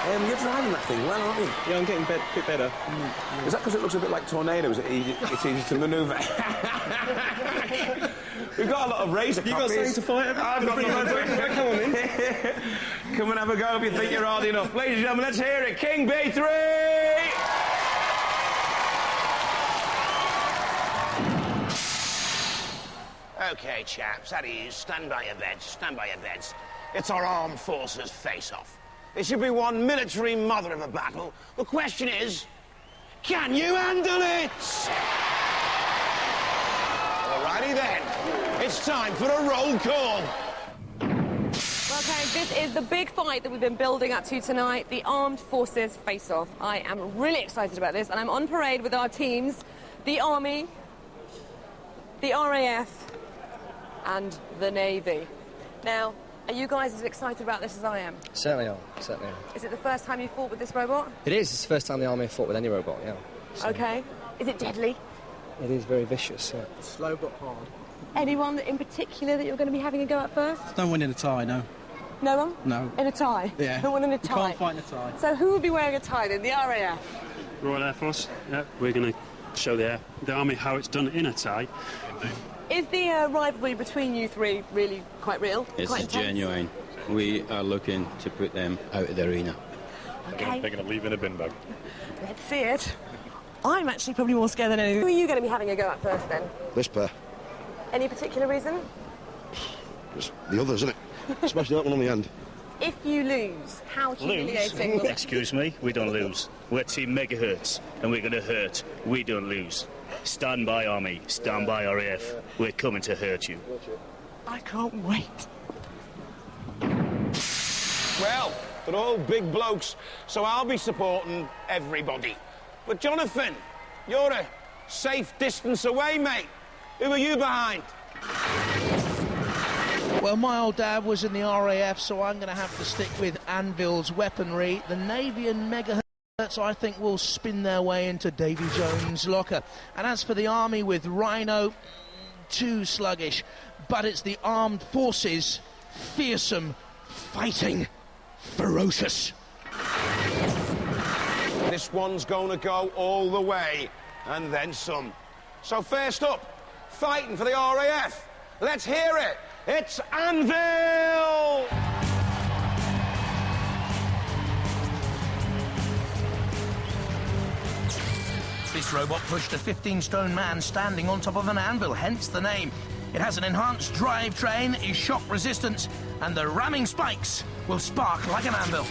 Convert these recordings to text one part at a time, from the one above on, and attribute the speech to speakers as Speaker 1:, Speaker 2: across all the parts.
Speaker 1: You're driving that thing well, aren't you?
Speaker 2: Yeah, I'm getting a bit better.
Speaker 1: Is that because it looks a bit like tornadoes? It's easy to manoeuvre. We've got a lot of razor copies.
Speaker 2: You got something to fight about?
Speaker 1: I've got
Speaker 2: something. Come on in.
Speaker 1: Come and have a go if you think you're hard enough. Ladies and gentlemen, let's hear it. King B3!
Speaker 3: OK, chaps, at ease. Stand by your beds. Stand by your beds. It's our armed forces face-off. It should be one military mother of a battle. The question is, can you handle it? All righty then. It's time for a roll call.
Speaker 4: Okay, this is the big fight that we've been building up to tonight, the Armed Forces Face-Off. I am really excited about this, and I'm on parade with our teams, the Army, the RAF, and the Navy. Now, are you guys as excited about this as I am?
Speaker 5: Certainly are, certainly are.
Speaker 4: Is it the first time you fought with this robot?
Speaker 5: It is. It's the first time the Army have fought with any robot, yeah. So
Speaker 4: OK. Is it deadly?
Speaker 5: it is very vicious, yeah.
Speaker 2: Slow but hard.
Speaker 4: Anyone in particular that you're going to be having a go at first?
Speaker 2: No one in a tie, no.
Speaker 4: No one?
Speaker 2: No.
Speaker 4: In a tie?
Speaker 2: Yeah.
Speaker 4: No one in a tie?
Speaker 2: You can't fight in a tie.
Speaker 4: So who would be wearing a tie then? The RAF?
Speaker 6: Royal Air Force, yeah. We're going to show the Army how it's done in a tie.
Speaker 4: Is the rivalry between you three really quite real?
Speaker 7: It's
Speaker 4: quite intense?
Speaker 7: genuine. We are looking to put them out of the arena.
Speaker 4: Okay.
Speaker 8: They're going to leave in a bin bag.
Speaker 4: Let's see it. I'm actually probably more scared than anything. Who are you going to be having a go at first then?
Speaker 9: This pair.
Speaker 4: Any particular reason?
Speaker 9: It's the others, isn't it? Especially that one on the end.
Speaker 4: If you lose, how humiliating will it be?
Speaker 10: Excuse me, we don't lose. We're Team Megahertz, and we're going to hurt. We don't lose. Stand by, Army. Stand by, RAF. We're coming to hurt you.
Speaker 4: I can't wait.
Speaker 3: Well, they're all big blokes, so I'll be supporting everybody. But Jonathan, you're a safe distance away, mate. Who are you behind?
Speaker 11: Well, my old dad was in the RAF, so I'm going to have to stick with Anvil's weaponry. The Navy and Megahertz, I think, will spin their way into Davy Jones' locker. And as for the Army with Rhino, too sluggish. But it's the Armed Forces, fearsome, fighting, ferocious.
Speaker 3: This one's going to go all the way, and then some. So first up, fighting for the RAF. Let's hear it. It's Anvil!
Speaker 11: This robot pushed a 15-stone man standing on top of an anvil, hence the name. It has an enhanced drivetrain, is shock resistant, and the ramming spikes will spark like an anvil.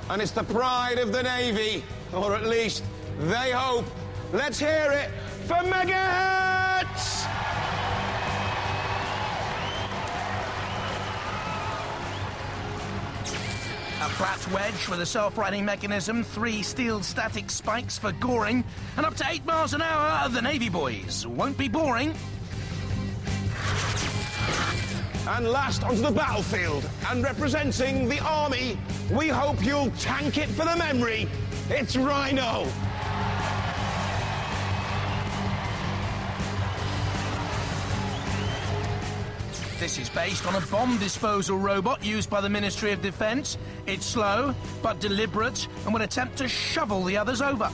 Speaker 3: And it's the pride of the Navy, or at least they hope. Let's hear it for Megahertz!
Speaker 11: A flat wedge with a self-righting mechanism, 3 steel static spikes for goring, and up to 8 miles an hour, the Navy boys won't be boring.
Speaker 3: And last onto the battlefield, and representing the Army, we hope you'll tank it for the memory. It's Rhino.
Speaker 11: This is based on a bomb disposal robot used by the Ministry of Defence. It's slow, but deliberate, and will attempt to shovel the others over.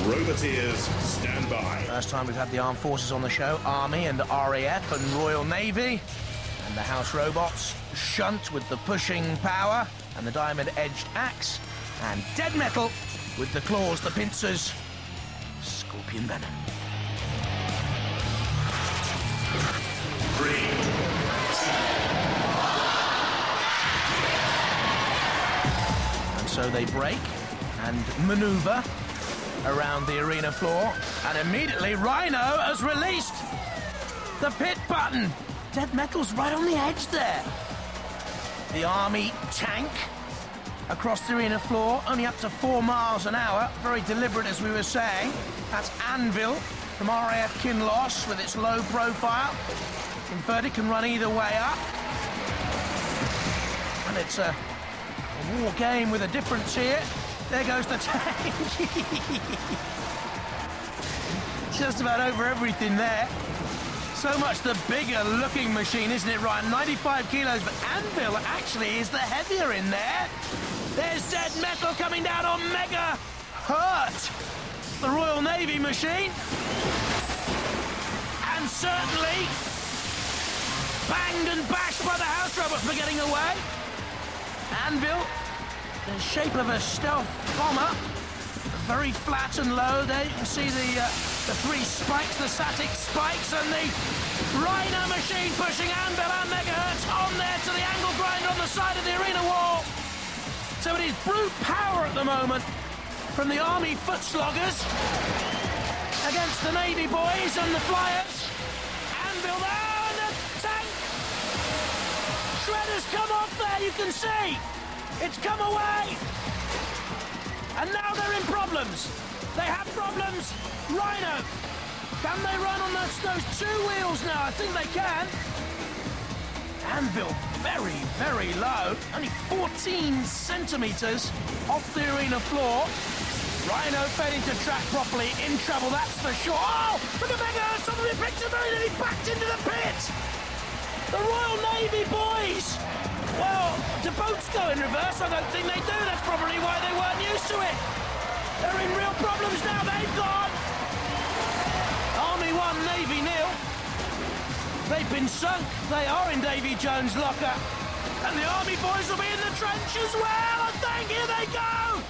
Speaker 8: Roboteers, stand by.
Speaker 11: First time we've had the Armed Forces on the show, Army and RAF and Royal Navy. And the house robots, Shunt with the pushing power and the diamond-edged axe, and Dead Metal with the claws, the pincers, Scorpion Venom.
Speaker 8: 3, 2,
Speaker 11: and so they break and manoeuvre around the arena floor, and immediately Rhino has released the pit button. Dead Metal's right on the edge there. The Army tank across the arena floor, only up to 4 miles an hour. Very deliberate, as we were saying. That's Anvil from RAF Kinloss with its low profile. Inverted can run either way up. And it's a war game with a difference here. There goes the tank. Just about over everything there. So much the bigger looking machine, isn't it, Ryan? 95 kilos, but Anvil actually is the heavier in there. There's Dead Metal coming down on Mega Hurt, the Royal Navy machine. And certainly banged and bashed by the house robots for getting away. Anvil, the shape of a stealth bomber, very flat and low. There you can see the three spikes, the static spikes, and the Rhino machine pushing Anvil and Megahertz on there to the angle grinder on the side of the arena wall. So it is brute power at the moment from the Army foot sloggers against the Navy boys and the Flyers. Anvil there, and the tank. Shredder's come off there, you can see. It's come away. And now they're in problems. They have problems. Rhino. Can they run on those two wheels now? I think they can. Anvil very, very low. Only 14 centimetres off the arena floor. Rhino failing to track properly. In trouble, that's for sure. Oh! Look at Mega! Somebody picked him and he backed into the pit. The Royal Navy boys. Well, do boats go in reverse? I don't think they do. That's probably why they weren't used to it. They're in real problems now. They've gone. Army 1, Navy 0. They've been sunk. They are in Davy Jones' locker. And the Army boys will be in the trench as well. I think. Here they go.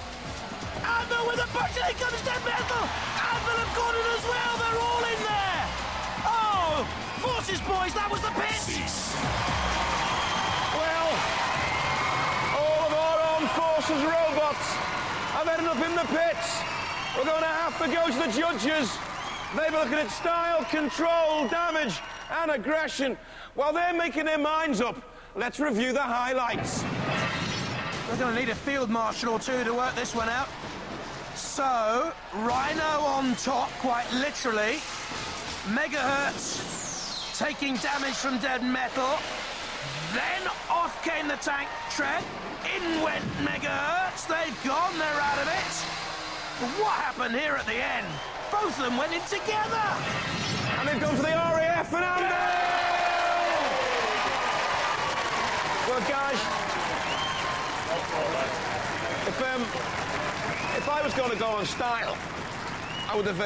Speaker 11: Anvil with a push. Here comes Dead Metal. Anvil have gone in as well. They're all in there. Oh, Forces boys, that was the pit.
Speaker 1: Well, all of our armed forces robots have ended up in the pits. We're going to have to go to the judges. They've been looking at style, control, damage and aggression. While they're making their minds up, let's review the highlights.
Speaker 11: We're going to need a field marshal or two to work this one out. So, Rhino on top, quite literally. Megahertz taking damage from Dead Metal. Then off came the tank tread. In went Megahertz. They've gone, they're out of it. But what happened here at the end? Both of them went in together.
Speaker 1: And they've gone for the RAF and Anvil! Well, guys, if I was going to go on style, I would have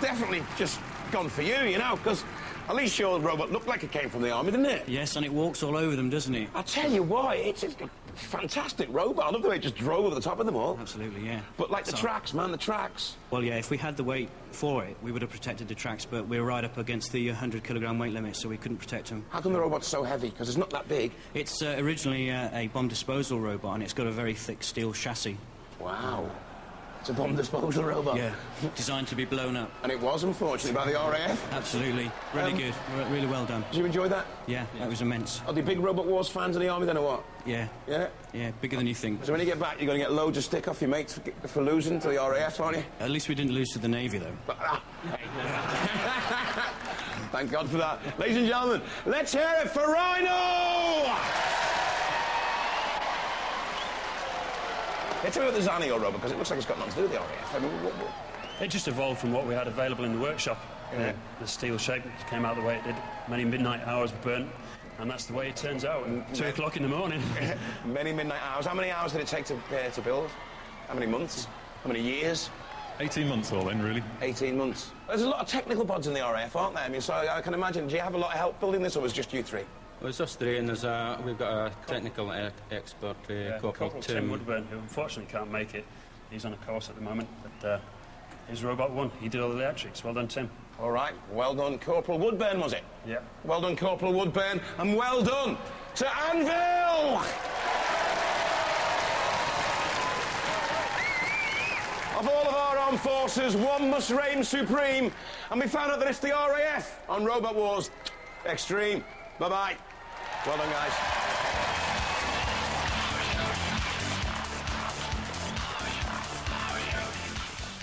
Speaker 1: definitely just gone for you know, because at least your robot looked like it came from the Army, didn't it?
Speaker 2: Yes, and it walks all over them, doesn't it?
Speaker 1: I tell you why, it's a fantastic robot. I love the way it just drove over the top of them all.
Speaker 2: Absolutely, yeah.
Speaker 1: But like the tracks, man, the tracks.
Speaker 2: Well, yeah, if we had the weight for it, we would have protected the tracks, but we're right up against the 100-kilogram weight limit, so we couldn't protect them.
Speaker 1: How come the robot's so heavy? Because it's not that big.
Speaker 2: It's originally a bomb disposal robot, and it's got a very thick steel chassis.
Speaker 1: Wow. It's a bomb disposal robot.
Speaker 2: Yeah, designed to be blown up.
Speaker 1: And it was, unfortunately, by the RAF.
Speaker 2: Absolutely. Really good. Really well done.
Speaker 1: Did you enjoy that?
Speaker 2: Yeah, that was immense.
Speaker 1: Are they big Robot Wars fans of the Army then, or what?
Speaker 2: Yeah.
Speaker 1: Yeah?
Speaker 2: Yeah, bigger than you think.
Speaker 1: So when you get back, you're going to get loads of stick off your mates for losing to the RAF, aren't you?
Speaker 2: At least we didn't lose to the Navy, though.
Speaker 1: Thank God for that. Ladies and gentlemen, let's hear it for Rhino! Tell me about the Zanio robot, because it looks like it's got nothing to do with the RAF. I mean,
Speaker 6: It just evolved from what we had available in the workshop.
Speaker 1: Yeah.
Speaker 6: The steel shape came out the way it did. Many midnight hours burnt, and that's the way it turns out. And 2 o'clock in the morning.
Speaker 1: Many midnight hours. How many hours did it take to build? How many months? How many years?
Speaker 8: 18 months all in, really.
Speaker 1: 18 months. There's a lot of technical pods in the RAF, aren't there? I mean, so I can imagine, do you have a lot of help building this, or was it just you three?
Speaker 7: Well, it's us three, and we've got a technical expert, Corporal
Speaker 6: Tim Woodburn, who unfortunately can't make it. He's on a course at the moment, but he's Robot 1. He did all the electrics. Well done, Tim.
Speaker 1: All right. Well done, Corporal Woodburn, was it?
Speaker 6: Yeah.
Speaker 1: Well done, Corporal Woodburn, and well done to Anvil! Of all of our armed forces, one must reign supreme, and we found out that it's the RAF on Robot Wars Extreme. Bye-bye. Well done, guys.